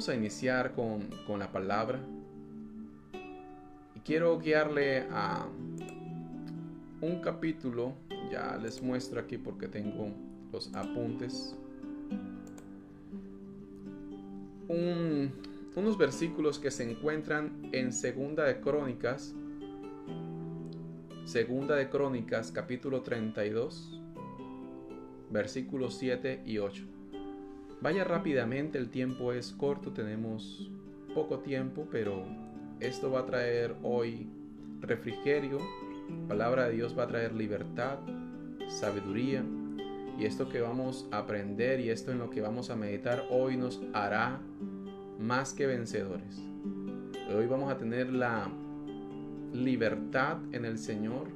vamos a iniciar con la palabra. Y quiero guiarle a un capítulo. Ya les muestro aquí porque tengo los apuntes. Unos versículos que se encuentran en Segunda de Crónicas, capítulo 32, versículos 7 y 8. Vaya rápidamente, el tiempo es corto, tenemos poco tiempo, pero esto va a traer hoy refrigerio. La palabra de Dios va a traer libertad, sabiduría, y esto que vamos a aprender y esto en lo que vamos a meditar hoy nos hará más que vencedores. Hoy vamos a tener la libertad en el Señor,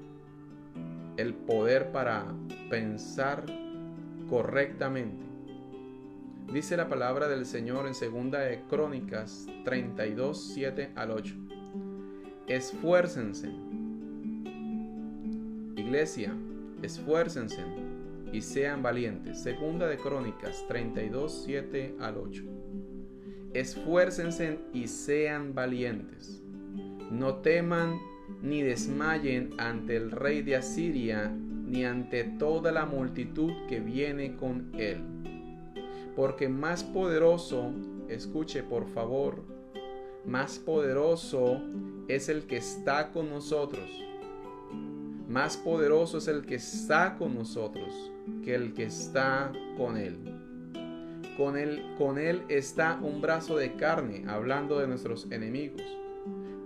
el poder para pensar correctamente. Dice la palabra del Señor en Segunda de Crónicas 32, 7 al 8. Esfuércense, iglesia, esfuércense y sean valientes. Segunda de Crónicas 32, 7 al 8. Esfuércense y sean valientes. No teman ni desmayen ante el rey de Asiria, ni ante toda la multitud que viene con él. Porque más poderoso, escuche por favor, más poderoso es el que está con nosotros. Más poderoso es el que está con nosotros que el que está con él. Con él está un brazo de carne, hablando de nuestros enemigos.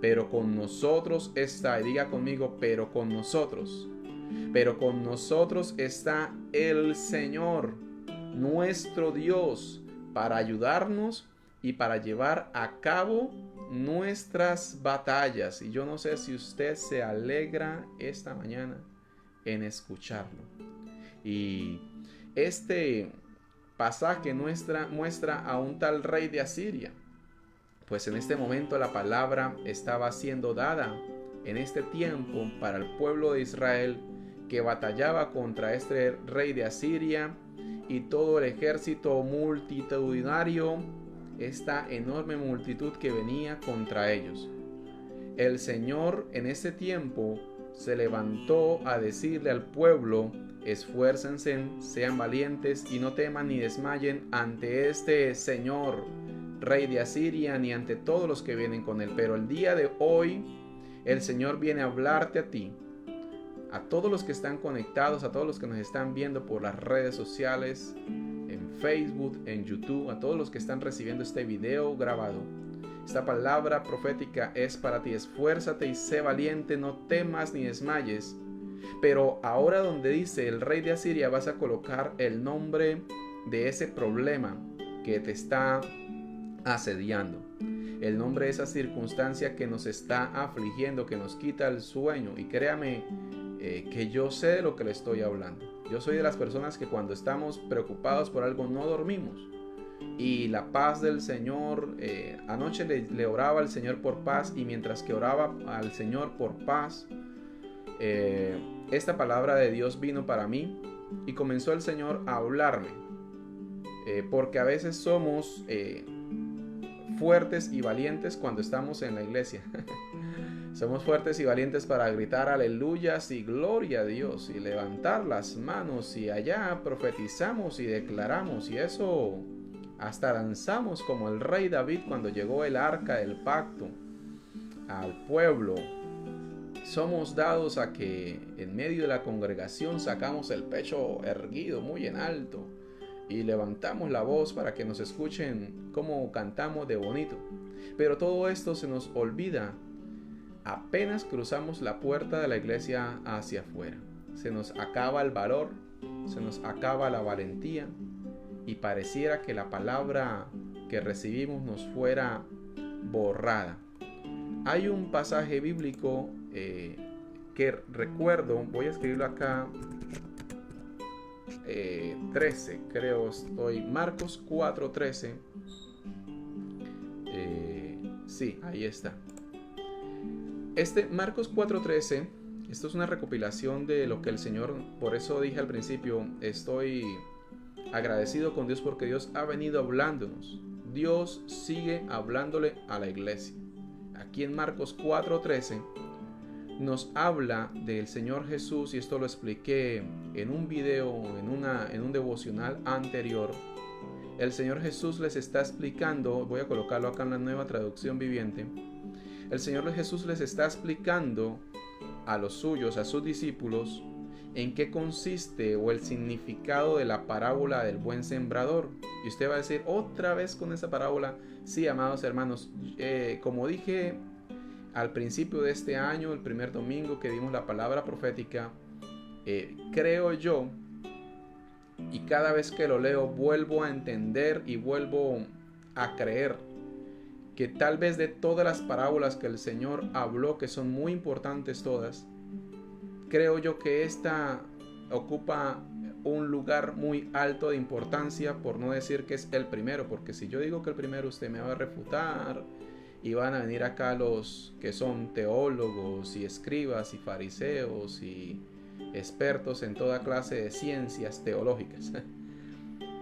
Pero con nosotros está, y diga conmigo, pero con nosotros está el Señor, nuestro Dios, para ayudarnos y para llevar a cabo nuestras batallas. Y yo no sé si usted se alegra esta mañana en escucharlo. Y este pasaje muestra a un tal rey de Asiria. Pues en este momento la palabra estaba siendo dada en este tiempo para el pueblo de Israel, que batallaba contra este rey de Asiria y todo el ejército multitudinario, esta enorme multitud que venía contra ellos. El Señor en ese tiempo se levantó a decirle al pueblo: esfuércense, sean valientes y no teman ni desmayen ante este Señor, rey de Asiria, ni ante todos los que vienen con él. Pero el día de hoy el Señor viene a hablarte a ti, a todos los que están conectados, a todos los que nos están viendo por las redes sociales, en Facebook, en YouTube, a todos los que están recibiendo este video grabado. Esta palabra profética es para ti. Esfuérzate y sé valiente, no temas ni desmayes. Pero ahora donde dice el rey de Asiria, vas a colocar el nombre de ese problema que te está asediando, el nombre de esa circunstancia que nos está afligiendo, que nos quita el sueño. Y créame que yo sé de lo que le estoy hablando. Yo soy de las personas que cuando estamos preocupados por algo no dormimos. Y la paz del Señor, anoche le oraba al Señor por paz, y mientras que oraba al Señor por paz, esta palabra de Dios vino para mí y comenzó el Señor a hablarme, porque a veces somos fuertes y valientes cuando estamos en la iglesia. Somos fuertes y valientes para gritar aleluyas y gloria a Dios y levantar las manos, y allá profetizamos y declaramos, y eso hasta danzamos como el rey David cuando llegó el arca del pacto al pueblo. Somos dados a que en medio de la congregación sacamos el pecho erguido muy en alto y levantamos la voz para que nos escuchen cómo cantamos de bonito. Pero todo esto se nos olvida apenas cruzamos la puerta de la iglesia hacia afuera. Se nos acaba el valor, se nos acaba la valentía, y pareciera que la palabra que recibimos nos fuera borrada. Hay un pasaje bíblico que recuerdo, voy a escribirlo acá, 13, creo estoy, Marcos 4:13. Sí, ahí está. Marcos 4:13, esto es una recopilación de lo que el Señor, por eso dije al principio, estoy agradecido con Dios porque Dios ha venido hablándonos Dios sigue hablándole a la iglesia. Aquí en Marcos 4:13 nos habla del Señor Jesús, y esto lo expliqué en un video, en un devocional anterior. El Señor Jesús les está explicando, voy a colocarlo acá en la Nueva Traducción Viviente. El Señor Jesús les está explicando a los suyos, a sus discípulos, en qué consiste o el significado de la parábola del buen sembrador. Y usted va a decir otra vez con esa parábola. Sí, amados hermanos, como dije al principio de este año, el primer domingo que dimos la palabra profética, creo yo, y cada vez que lo leo vuelvo a entender y vuelvo a creer que tal vez de todas las parábolas que el Señor habló, que son muy importantes todas, creo yo que esta ocupa un lugar muy alto de importancia, por no decir que es el primero, porque si yo digo que el primero, usted me va a refutar y van a venir acá los que son teólogos y escribas y fariseos y expertos en toda clase de ciencias teológicas.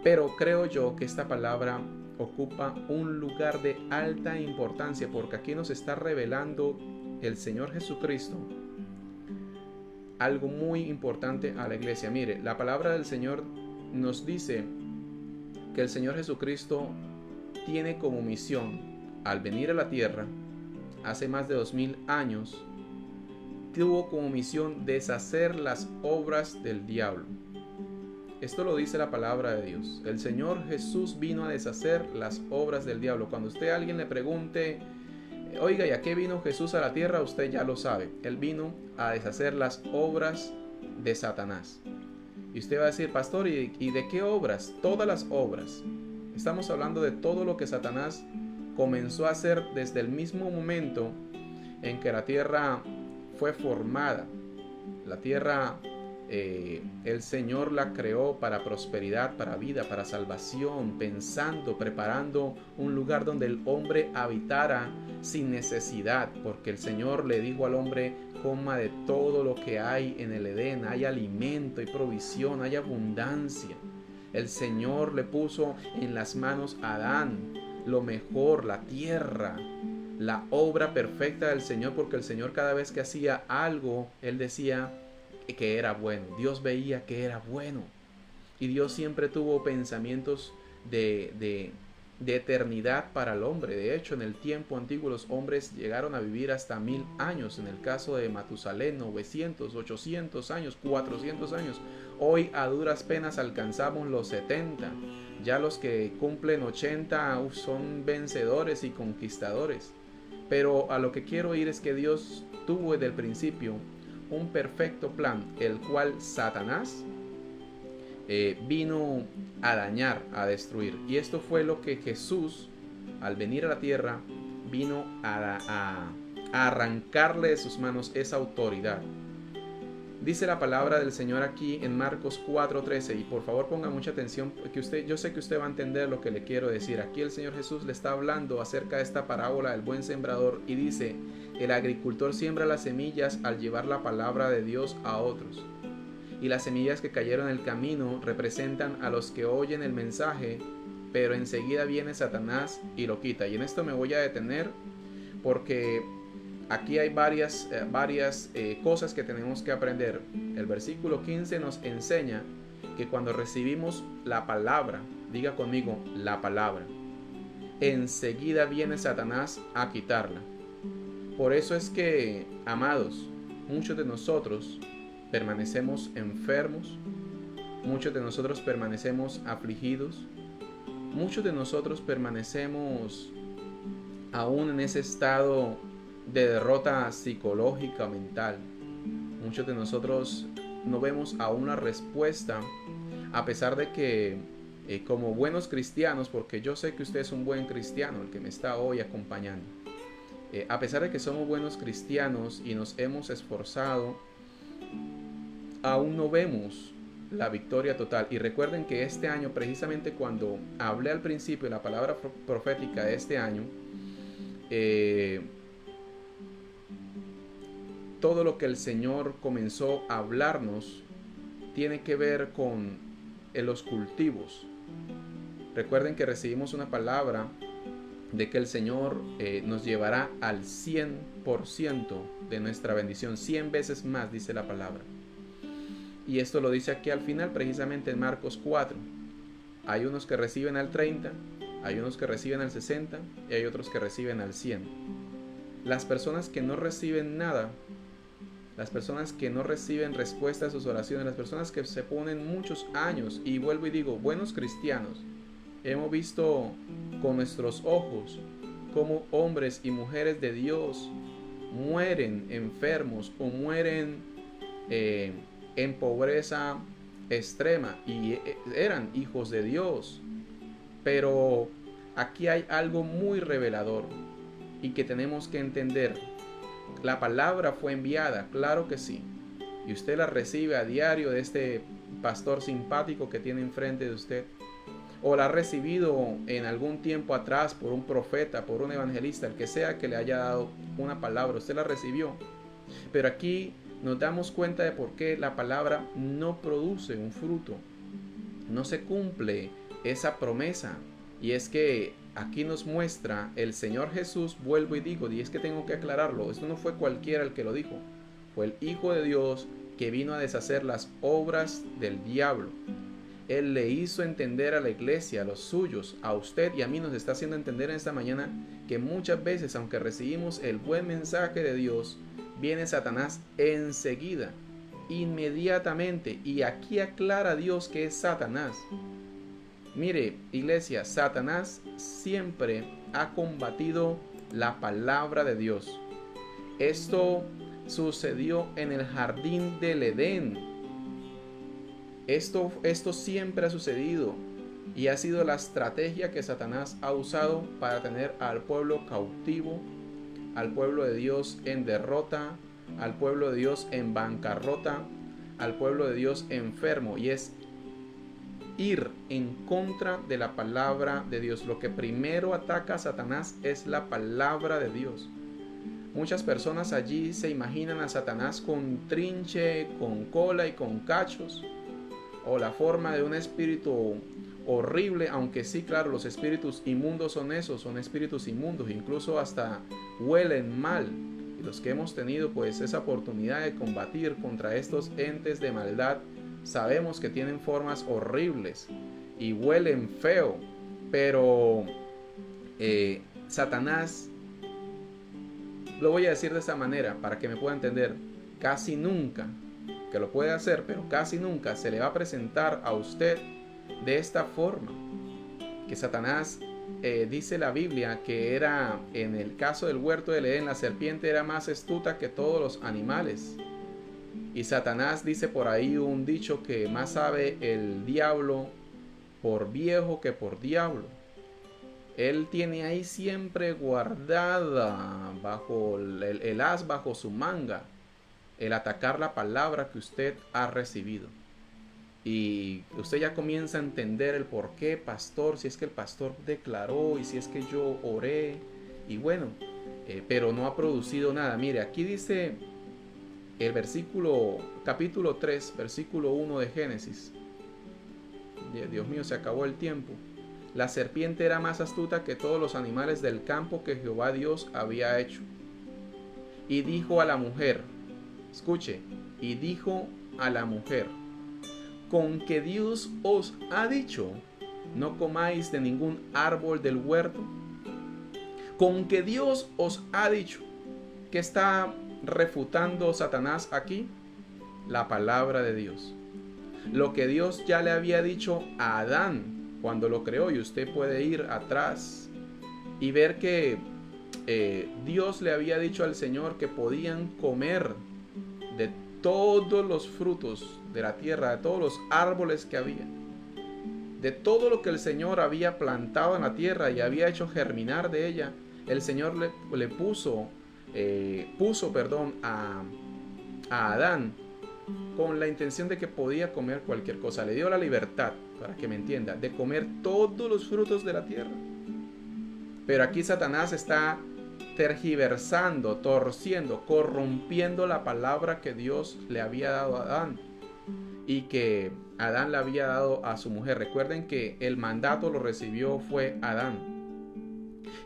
Pero creo yo que esta palabra ocupa un lugar de alta importancia, porque aquí nos está revelando el Señor Jesucristo algo muy importante a la iglesia. Mire, la palabra del Señor nos dice que el Señor Jesucristo tiene como misión, al venir a la tierra hace más de 2000 años, tuvo como misión deshacer las obras del diablo. Esto lo dice la palabra de Dios. El Señor Jesús vino a deshacer las obras del diablo. Cuando usted a alguien le pregunte, oiga, ¿y a qué vino Jesús a la tierra? Usted ya lo sabe. Él vino a deshacer las obras de Satanás. Y usted va a decir, pastor, ¿y de qué obras? Todas las obras. Estamos hablando de todo lo que Satanás comenzó a hacer desde el mismo momento en que la tierra fue formada. La tierra, el Señor la creó para prosperidad, para vida, para salvación, pensando, preparando un lugar donde el hombre habitara sin necesidad, porque el Señor le dijo al hombre, coma de todo lo que hay en el Edén, hay alimento, hay provisión, hay abundancia. El Señor le puso en las manos a Adán lo mejor, la tierra, la obra perfecta del Señor, porque el Señor cada vez que hacía algo, Él decía que era bueno. Dios veía que era bueno. Y Dios siempre tuvo pensamientos de eternidad para el hombre. De hecho, en el tiempo antiguo los hombres llegaron a vivir hasta 1000 años. En el caso de Matusalén, 900, 800 años, 400 años. Hoy a duras penas alcanzamos los 70. Ya los que cumplen 80 son vencedores y conquistadores. Pero a lo que quiero ir es que Dios tuvo desde el principio un perfecto plan, el cual Satanás vino a dañar, a destruir. Y esto fue lo que Jesús, al venir a la tierra, vino a arrancarle de sus manos esa autoridad. Dice la palabra del Señor aquí en Marcos 4:13, y por favor ponga mucha atención, porque yo sé que usted va a entender lo que le quiero decir. Aquí el Señor Jesús le está hablando acerca de esta parábola del buen sembrador y dice, el agricultor siembra las semillas al llevar la palabra de Dios a otros. Y las semillas que cayeron en el camino representan a los que oyen el mensaje, pero enseguida viene Satanás y lo quita. Y en esto me voy a detener porque aquí hay varias cosas que tenemos que aprender. El versículo 15 nos enseña que cuando recibimos la palabra, diga conmigo, la palabra, enseguida viene Satanás a quitarla. Por eso es que, amados, muchos de nosotros permanecemos enfermos, muchos de nosotros permanecemos afligidos, muchos de nosotros permanecemos aún en ese estado de derrota psicológica, mental. Muchos de nosotros no vemos aún una respuesta, a pesar de que como buenos cristianos, porque yo sé que usted es un buen cristiano, el que me está hoy acompañando, a pesar de que somos buenos cristianos y nos hemos esforzado, aún no vemos la victoria total. Y recuerden que este año, precisamente cuando hablé al principio de la palabra profética de este año, todo lo que el Señor comenzó a hablarnos tiene que ver con los cultivos. Recuerden que recibimos una palabra de que el Señor nos llevará al 100% de nuestra bendición, 100 veces más, dice la palabra. Y esto lo dice aquí al final, precisamente en Marcos 4. Hay unos que reciben al 30, hay unos que reciben al 60 y hay otros que reciben al 100. Las personas que no reciben nada, las personas que no reciben respuesta a sus oraciones, las personas que se ponen muchos años, y vuelvo y digo, buenos cristianos, hemos visto con nuestros ojos cómo hombres y mujeres de Dios mueren enfermos o mueren en pobreza extrema y eran hijos de Dios. Pero aquí hay algo muy revelador y que tenemos que entender. La palabra fue enviada, claro que sí, y usted la recibe a diario de este pastor simpático que tiene enfrente de usted, o la ha recibido en algún tiempo atrás por un profeta, por un evangelista, el que sea que le haya dado una palabra, usted la recibió. Pero aquí nos damos cuenta de por qué la palabra no produce un fruto, no se cumple esa promesa. Y es que aquí nos muestra el Señor Jesús, vuelvo y digo, y es que tengo que aclararlo, esto no fue cualquiera el que lo dijo, fue el Hijo de Dios que vino a deshacer las obras del diablo. Él le hizo entender a la iglesia, a los suyos, a usted y a mí nos está haciendo entender en esta mañana que muchas veces, aunque recibimos el buen mensaje de Dios, viene Satanás enseguida, inmediatamente, y aquí aclara Dios que es Satanás. Mire, iglesia, Satanás siempre ha combatido la palabra de Dios. Esto sucedió en el jardín del Edén. Esto siempre ha sucedido y ha sido la estrategia que Satanás ha usado para tener al pueblo cautivo, al pueblo de Dios en derrota, al pueblo de Dios en bancarrota, al pueblo de Dios enfermo, y es ir en contra de la palabra de Dios. Lo que primero ataca a Satanás es la palabra de Dios. Muchas personas allí se imaginan a Satanás con trinche, con cola y con cachos, o la forma de un espíritu horrible, aunque sí, claro, los espíritus inmundos son esos, son espíritus inmundos, incluso hasta huelen mal. Y los que hemos tenido pues esa oportunidad de combatir contra estos entes de maldad, sabemos que tienen formas horribles y huelen feo, pero Satanás, lo voy a decir de esta manera para que me pueda entender, casi nunca, que lo puede hacer, pero casi nunca se le va a presentar a usted de esta forma. Que Satanás, dice la Biblia, que era, en el caso del huerto del Edén, la serpiente era más astuta que todos los animales. Y Satanás dice por ahí un dicho que más sabe el diablo por viejo que por diablo. Él tiene ahí siempre guardada bajo el as bajo su manga el atacar la palabra que usted ha recibido. Y usted ya comienza a entender el por qué, pastor, si es que el pastor declaró y si es que yo oré y bueno, pero no ha producido nada. Mire, aquí dice el capítulo 3, versículo 1 de Génesis. Dios mío, se acabó el tiempo. La serpiente era más astuta que todos los animales del campo que Jehová Dios había hecho. Y dijo a la mujer, escuche, y dijo a la mujer, con que Dios os ha dicho, no comáis de ningún árbol del huerto. Con que Dios os ha dicho. ¿Qué está refutando Satanás aquí? La palabra de Dios. Lo que Dios ya le había dicho a Adán cuando lo creó, y usted puede ir atrás y ver que Dios le había dicho al Señor que podían comer de todos los frutos de la tierra, de todos los árboles que había, de todo lo que el Señor había plantado en la tierra y había hecho germinar de ella. El Señor le puso a Adán con la intención de que podía comer cualquier cosa. Le dio la libertad, para que me entienda, de comer todos los frutos de la tierra. Pero aquí Satanás está tergiversando, torciendo, corrompiendo la palabra que Dios le había dado a Adán y que Adán le había dado a su mujer. Recuerden que el mandato lo recibió fue Adán.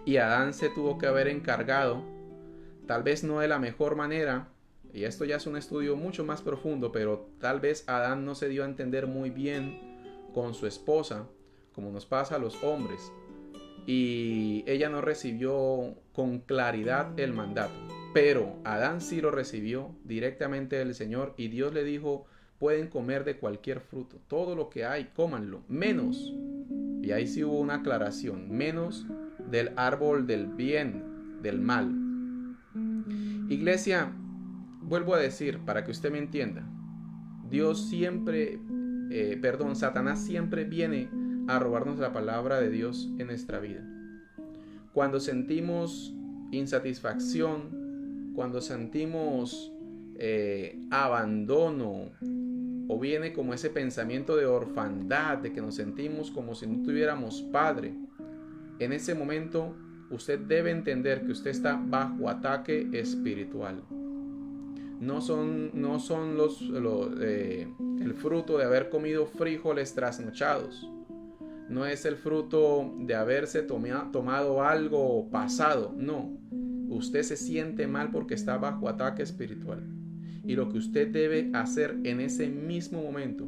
Y Adán se tuvo que haber encargado, tal vez no de la mejor manera, y esto ya es un estudio mucho más profundo, pero tal vez Adán no se dio a entender muy bien con su esposa, como nos pasa a los hombres, y ella no recibió con claridad el mandato. Pero Adán sí lo recibió directamente del Señor, y Dios le dijo: pueden comer de cualquier fruto, todo lo que hay, cómanlo, menos, y ahí sí hubo una aclaración, menos del árbol del bien, del mal. Iglesia, vuelvo a decir para que usted me entienda, Dios siempre, Satanás siempre viene a robarnos la palabra de Dios en nuestra vida. Cuando sentimos insatisfacción, cuando sentimos abandono, o viene como ese pensamiento de orfandad, de que nos sentimos como si no tuviéramos padre, en ese momento usted debe entender que usted está bajo ataque espiritual. No son el fruto de haber comido frijoles trasnochados. No es el fruto de haberse tomado algo pasado. No. Usted se siente mal porque está bajo ataque espiritual. Y lo que usted debe hacer en ese mismo momento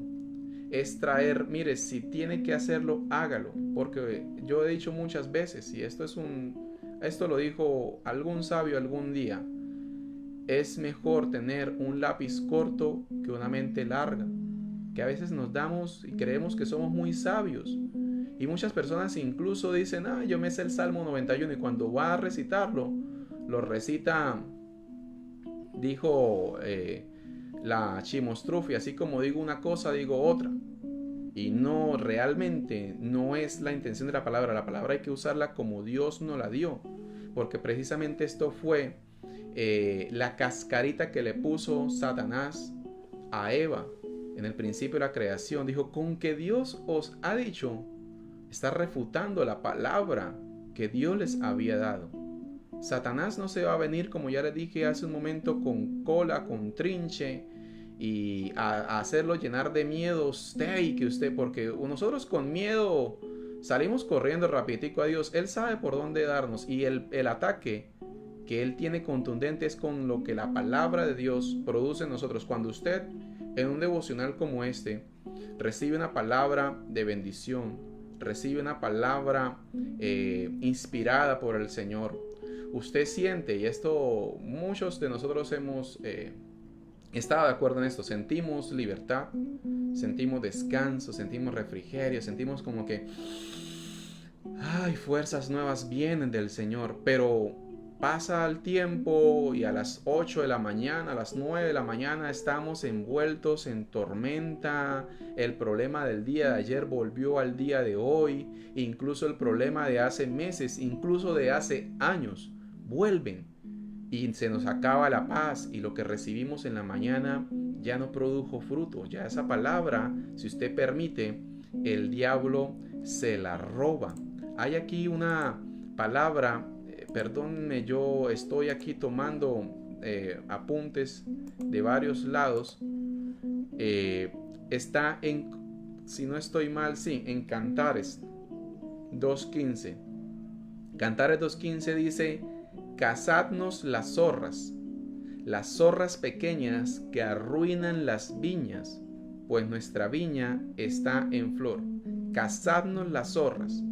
es traer, mire, si tiene que hacerlo, hágalo. Porque yo he dicho muchas veces, y esto lo dijo algún sabio algún día: es mejor tener un lápiz corto que una mente larga. Que a veces nos damos y creemos que somos muy sabios. Y muchas personas incluso dicen: yo me sé el Salmo 91, y cuando va a recitarlo, lo recita, dijo la Chimostrufi, así como digo una cosa, digo otra. Y no, realmente no es la intención de la palabra. La palabra hay que usarla como Dios nos la dio. Porque precisamente esto fue la cascarita que le puso Satanás a Eva en el principio de la creación. Dijo: con que Dios os ha dicho, está refutando la palabra que Dios les había dado. Satanás no se va a venir, como ya le dije hace un momento, con cola, con trinche, y a hacerlo llenar de miedo porque nosotros con miedo salimos corriendo rapidito a Dios. Él sabe por dónde darnos, y el ataque que Él tiene contundente es con lo que la palabra de Dios produce en nosotros. Cuando usted en un devocional como este recibe una palabra de bendición, recibe una palabra inspirada por el Señor, usted siente, y esto muchos de nosotros hemos estado de acuerdo en esto, sentimos libertad, sentimos descanso, sentimos refrigerio, sentimos como que fuerzas nuevas vienen del Señor. Pero pasa el tiempo y a las 8 de la mañana, a las 9 de la mañana estamos envueltos en tormenta. El problema del día de ayer volvió al día de hoy. Incluso el problema de hace meses, incluso de hace años, vuelven. Y se nos acaba la paz, y lo que recibimos en la mañana ya no produjo fruto. Ya esa palabra, si usted permite, el diablo se la roba. Hay aquí una palabra, perdónenme, yo estoy aquí tomando apuntes de varios lados. Está en, si no estoy mal, sí, en Cantares 2.15. Cantares 2.15 dice: cazadnos las zorras pequeñas que arruinan las viñas, pues nuestra viña está en flor. Cazadnos las zorras.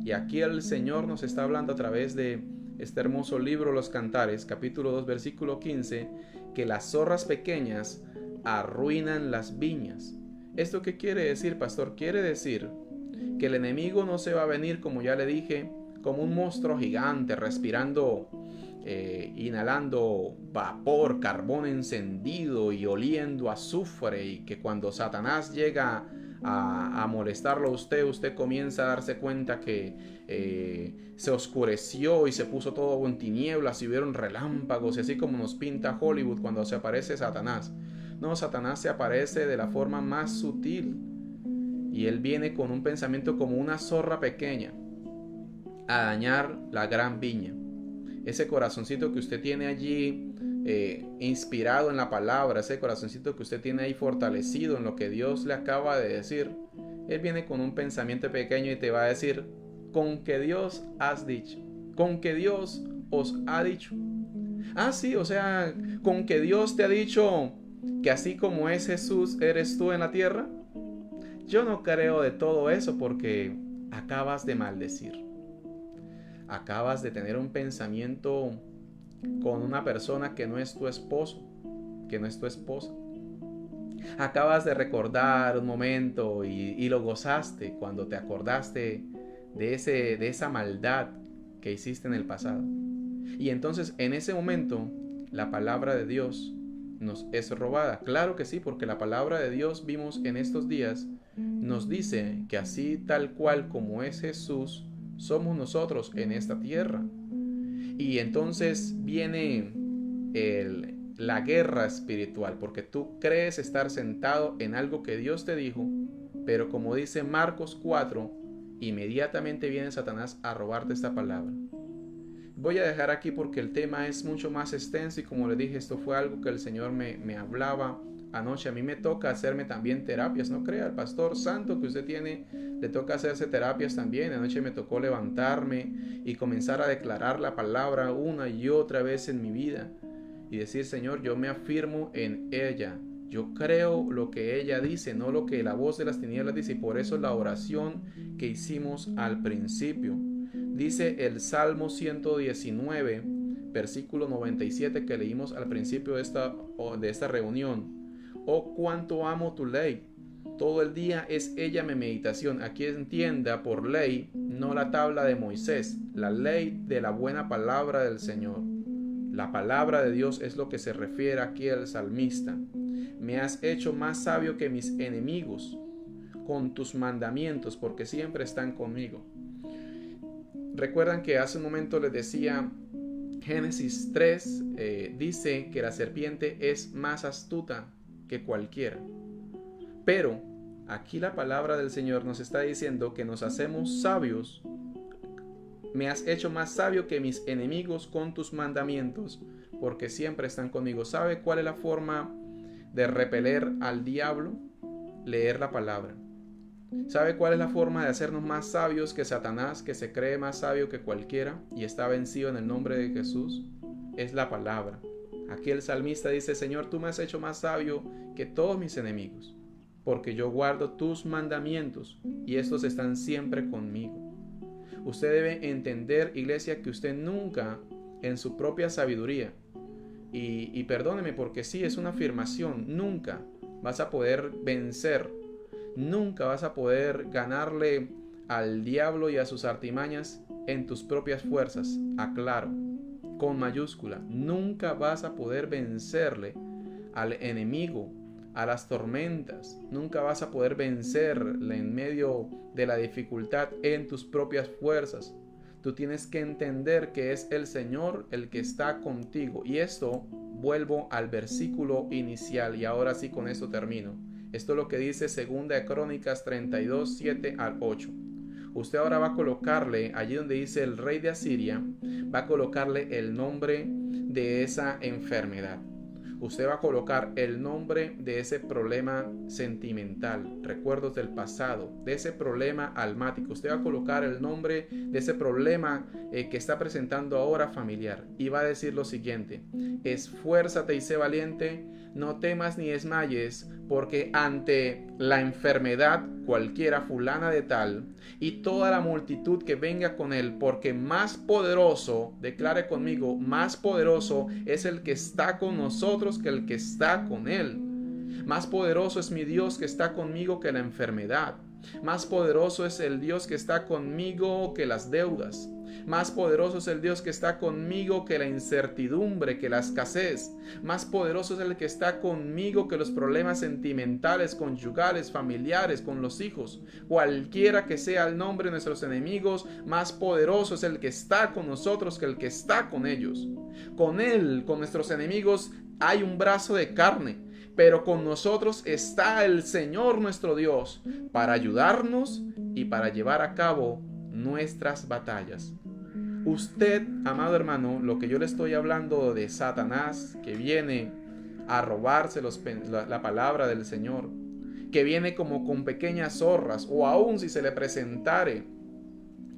Y aquí el Señor nos está hablando a través de este hermoso libro, Los Cantares, capítulo 2, versículo 15, que las zorras pequeñas arruinan las viñas. ¿Esto qué quiere decir, pastor? Quiere decir que el enemigo no se va a venir, como ya le dije, como un monstruo gigante, respirando, inhalando vapor, carbón encendido y oliendo azufre, y que cuando Satanás llega a molestarlo a usted comienza a darse cuenta que se oscureció y se puso todo en tinieblas y hubieron relámpagos, y así como nos pinta Hollywood cuando se aparece Satanás. No, Satanás se aparece de la forma más sutil, y él viene con un pensamiento como una zorra pequeña a dañar la gran viña. Ese corazoncito que usted tiene allí inspirado en la palabra, ese corazoncito que usted tiene ahí fortalecido en lo que Dios le acaba de decir, él viene con un pensamiento pequeño y te va a decir: con que Dios has dicho, con que Dios os ha dicho. Ah, sí, o sea, con que Dios te ha dicho que así como es Jesús, eres tú en la tierra. Yo no creo de todo eso porque acabas de maldecir. Acabas de tener un pensamiento con una persona que no es tu esposo, que no es tu esposa. Acabas de recordar un momento y lo gozaste cuando te acordaste de esa maldad que hiciste en el pasado. Y entonces en ese momento la palabra de Dios nos es robada. Claro que sí, porque la palabra de Dios, vimos en estos días, nos dice que así tal cual como es Jesús, somos nosotros en esta tierra. Y entonces viene la guerra espiritual, porque tú crees estar sentado en algo que Dios te dijo, pero como dice Marcos 4, inmediatamente viene Satanás a robarte esta palabra. Voy a dejar aquí porque el tema es mucho más extenso y como le dije, esto fue algo que el Señor me hablaba anoche. A mí me toca hacerme también terapias, no crea, el pastor santo que usted tiene, le toca hacerse terapias también. Anoche me tocó levantarme y comenzar a declarar la palabra una y otra vez en mi vida y decir, Señor, yo me afirmo en ella. Yo creo lo que ella dice, no lo que la voz de las tinieblas dice, y por eso la oración que hicimos al principio. Dice el Salmo 119, versículo 97 que leímos al principio de esta reunión. Oh, cuánto amo tu ley. Todo el día es ella mi meditación. Aquí entienda por ley, no la tabla de Moisés, la ley de la buena palabra del Señor. La palabra de Dios es lo que se refiere aquí al salmista. Me has hecho más sabio que mis enemigos con tus mandamientos, porque siempre están conmigo. Recuerdan que hace un momento les decía, Génesis 3 dice que la serpiente es más astuta que cualquiera. Pero aquí la palabra del Señor nos está diciendo que nos hacemos sabios. Me has hecho más sabio que mis enemigos con tus mandamientos, porque siempre están conmigo. ¿Sabe cuál es la forma de repeler al diablo? Leer la palabra. ¿Sabe cuál es la forma de hacernos más sabios que Satanás, que se cree más sabio que cualquiera y está vencido en el nombre de Jesús? Es la palabra. Aquí el salmista dice, Señor, tú me has hecho más sabio que todos mis enemigos, porque yo guardo tus mandamientos y estos están siempre conmigo. Usted debe entender, iglesia, que usted nunca en su propia sabiduría, y perdóneme porque sí, es una afirmación, nunca vas a poder vencer. Nunca vas a poder ganarle al diablo y a sus artimañas en tus propias fuerzas. Aclaro, con mayúscula. Nunca vas a poder vencerle al enemigo, a las tormentas. Nunca vas a poder vencerle en medio de la dificultad en tus propias fuerzas. Tú tienes que entender que es el Señor el que está contigo. Y esto, vuelvo al versículo inicial y ahora sí con esto termino. Esto es lo que dice 2 de Crónicas 32, 7 al 8. Usted ahora va a colocarle, allí donde dice el rey de Asiria, va a colocarle el nombre de esa enfermedad. Usted va a colocar el nombre de ese problema sentimental, recuerdos del pasado, de ese problema almático. Usted va a colocar el nombre de ese problema que está presentando ahora familiar. Y va a decir lo siguiente: esfuérzate y sé valiente, no temas ni desmayes, porque ante la enfermedad cualquiera fulana de tal y toda la multitud que venga con él, porque más poderoso, declare conmigo, más poderoso es el que está con nosotros que el que está con él. Más poderoso es mi Dios que está conmigo que la enfermedad. Más poderoso es el Dios que está conmigo que las deudas. Más poderoso es el Dios que está conmigo que la incertidumbre, que la escasez. Más poderoso es el que está conmigo que los problemas sentimentales, conyugales, familiares, con los hijos. Cualquiera que sea el nombre de nuestros enemigos, más poderoso es el que está con nosotros que el que está con ellos. Con él, con nuestros enemigos, hay un brazo de carne, pero con nosotros está el Señor nuestro Dios para ayudarnos y para llevar a cabo nuestras batallas. Usted, amado hermano, lo que yo le estoy hablando de Satanás, que viene a robarse la palabra del Señor, que viene como con pequeñas zorras, o aún si se le presentare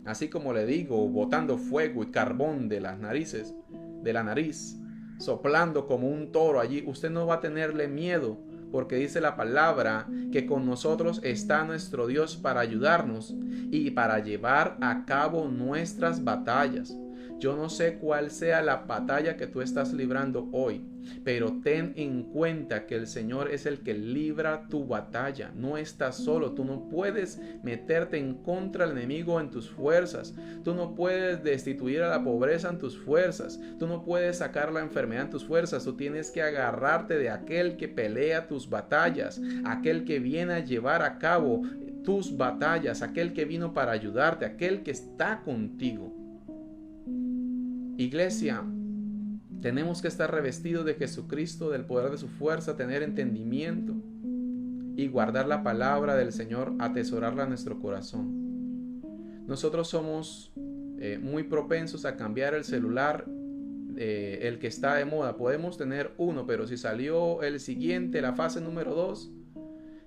así como le digo, botando fuego y carbón de la nariz, soplando como un toro allí, usted no va a tenerle miedo, porque dice la palabra que con nosotros está nuestro Dios para ayudarnos y para llevar a cabo nuestras batallas. Yo no sé cuál sea la batalla que tú estás librando hoy, pero ten en cuenta que el Señor es el que libra tu batalla. No estás solo. Tú no puedes meterte en contra del enemigo en tus fuerzas. Tú no puedes destituir a la pobreza en tus fuerzas. Tú no puedes sacar la enfermedad en tus fuerzas. Tú tienes que agarrarte de aquel que pelea tus batallas, aquel que viene a llevar a cabo tus batallas, aquel que vino para ayudarte, aquel que está contigo. Iglesia, tenemos que estar revestidos de Jesucristo, del poder de su fuerza, tener entendimiento y guardar la palabra del Señor, atesorarla en nuestro corazón. Nosotros somos muy propensos a cambiar el celular, el que está de moda. Podemos tener uno, pero si salió el siguiente, la fase número 2,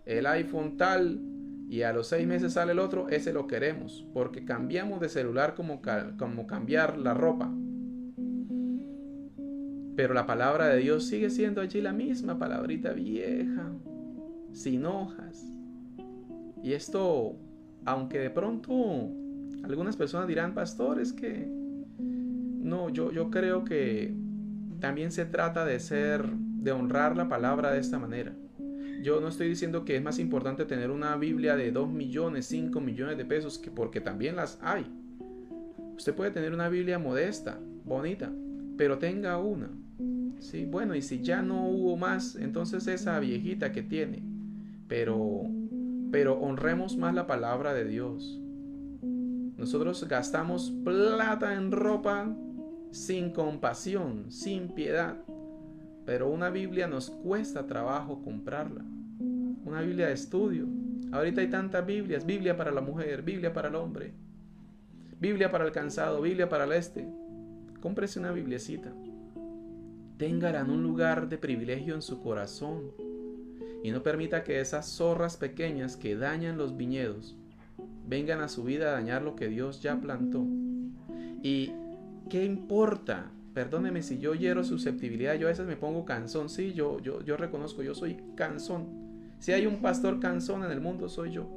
el iPhone tal, y a los 6 meses sale el otro, ese lo queremos, porque cambiamos de celular como cambiar la ropa. Pero la palabra de Dios sigue siendo allí la misma palabrita vieja, sin hojas. Y esto, aunque de pronto algunas personas dirán, pastor, es que no, yo creo que también se trata de honrar la palabra de esta manera. Yo no estoy diciendo que es más importante tener una Biblia de 2 millones, 5 millones de pesos, porque también las hay. Usted puede tener una Biblia modesta, bonita, pero tenga una. Sí, bueno, y si ya no hubo más, entonces esa viejita que tiene. Pero honremos más la palabra de Dios. Nosotros gastamos plata en ropa sin compasión, sin piedad. Pero una Biblia nos cuesta trabajo comprarla. Una Biblia de estudio. Ahorita hay tantas Biblias. Biblia para la mujer, Biblia para el hombre, Biblia para el cansado, Biblia para el este. Cómprese una bibliecita. Téngala en un lugar de privilegio en su corazón. Y no permita que esas zorras pequeñas que dañan los viñedos vengan a su vida a dañar lo que Dios ya plantó. ¿Y qué importa? Perdóneme si yo hiero susceptibilidad. Yo a veces me pongo cansón. Sí, yo reconozco, yo soy cansón. Si hay un pastor cansón en el mundo, soy yo.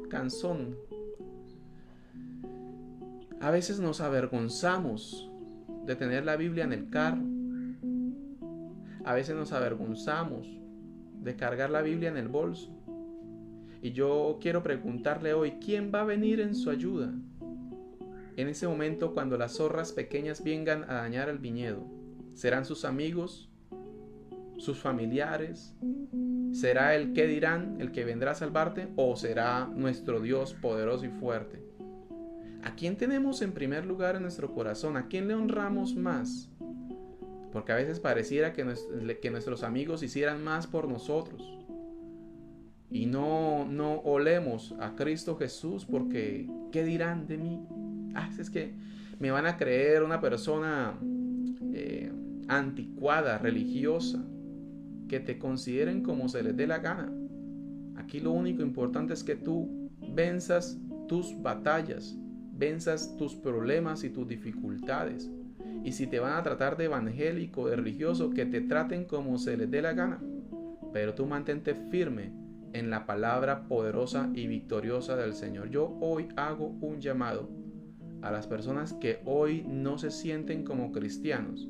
Cansón. A veces nos avergonzamos de tener la Biblia en el carro. A veces nos avergonzamos de cargar la Biblia en el bolso. Y yo quiero preguntarle hoy, ¿quién va a venir en su ayuda en ese momento cuando las zorras pequeñas vengan a dañar el viñedo? ¿Serán sus amigos? ¿Sus familiares? ¿Será el que dirán, el que vendrá a salvarte? ¿O será nuestro Dios poderoso y fuerte? ¿A quién tenemos en primer lugar en nuestro corazón? ¿A quién le honramos más? Porque a veces pareciera que nuestros amigos hicieran más por nosotros. Y no olemos a Cristo Jesús porque ¿qué dirán de mí? Es que me van a creer una persona anticuada, religiosa, que te consideren como se les dé la gana. Aquí lo único importante es que tú venzas tus batallas, venzas tus problemas y tus dificultades. Y si te van a tratar de evangélico, de religioso, que te traten como se les dé la gana. Pero tú mantente firme en la palabra poderosa y victoriosa del Señor. Yo hoy hago un llamado a las personas que hoy no se sienten como cristianos,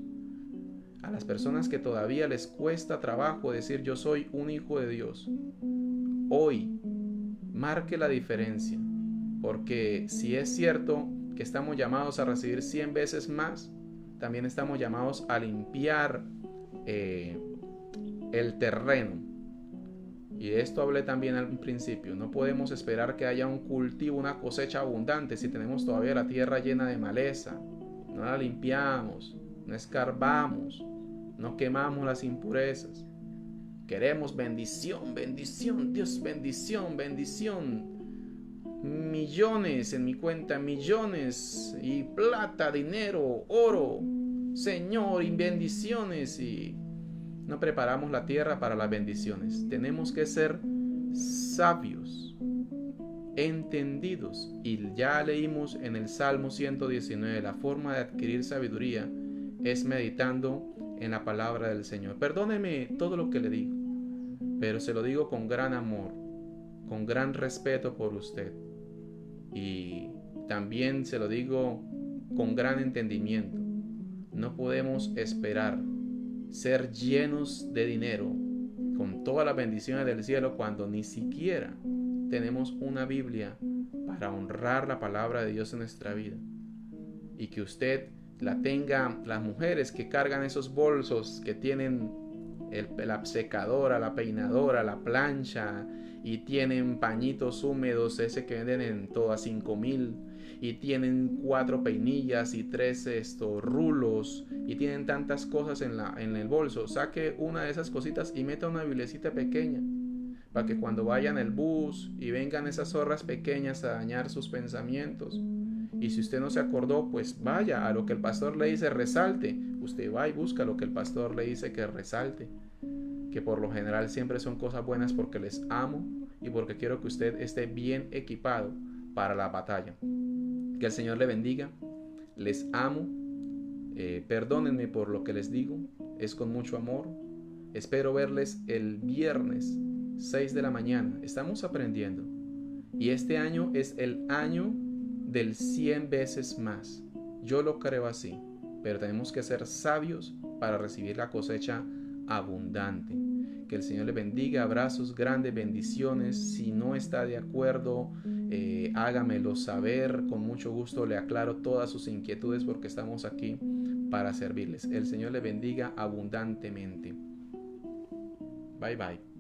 a las personas que todavía les cuesta trabajo decir yo soy un hijo de Dios. Hoy marque la diferencia, porque si es cierto que estamos llamados a recibir 100 veces más, también estamos llamados a limpiar el terreno. Y de esto hablé también al principio. No podemos esperar que haya un cultivo, una cosecha abundante si tenemos todavía la tierra llena de maleza. No la limpiamos, no escarbamos, no quemamos las impurezas. Queremos bendición, bendición, Dios, bendición, bendición. Millones en mi cuenta, millones, y plata, dinero, oro, Señor, y bendiciones, y no preparamos la tierra para las bendiciones. Tenemos que ser sabios entendidos. Y ya leímos en el Salmo 119, la forma de adquirir sabiduría es meditando en la palabra del Señor. Perdóneme todo lo que le digo, pero se lo digo con gran amor, con gran respeto por usted. Y también se lo digo con gran entendimiento. No podemos esperar ser llenos de dinero con todas las bendiciones del cielo cuando ni siquiera tenemos una Biblia para honrar la palabra de Dios en nuestra vida. Y que usted la tenga, las mujeres que cargan esos bolsos que tienen la secadora, la peinadora, la plancha, y tienen pañitos húmedos, ese que venden en todas 5,000, y tienen 4 peinillas y 3 rulos, y tienen tantas cosas en el bolso. Saque una de esas cositas y meta una biblecita pequeña, para que cuando vayan el bus y vengan esas zorras pequeñas a dañar sus pensamientos, y si usted no se acordó, pues vaya a lo que el pastor le dice, resalte. Usted va y busca lo que el pastor le dice que resalte, que por lo general siempre son cosas buenas, porque les amo y porque quiero que usted esté bien equipado para la batalla. Que el Señor le bendiga. Les amo. Perdónenme por lo que les digo. Es con mucho amor. Espero verles el viernes 6 de la mañana. Estamos aprendiendo. Y este año es el año del 100 veces más. Yo lo creo así. Pero tenemos que ser sabios para recibir la cosecha abundante. Que el Señor le bendiga. Abrazos grandes, bendiciones. Si no está de acuerdo, hágamelo saber. Con mucho gusto le aclaro todas sus inquietudes, porque estamos aquí para servirles. El Señor le bendiga abundantemente. Bye bye.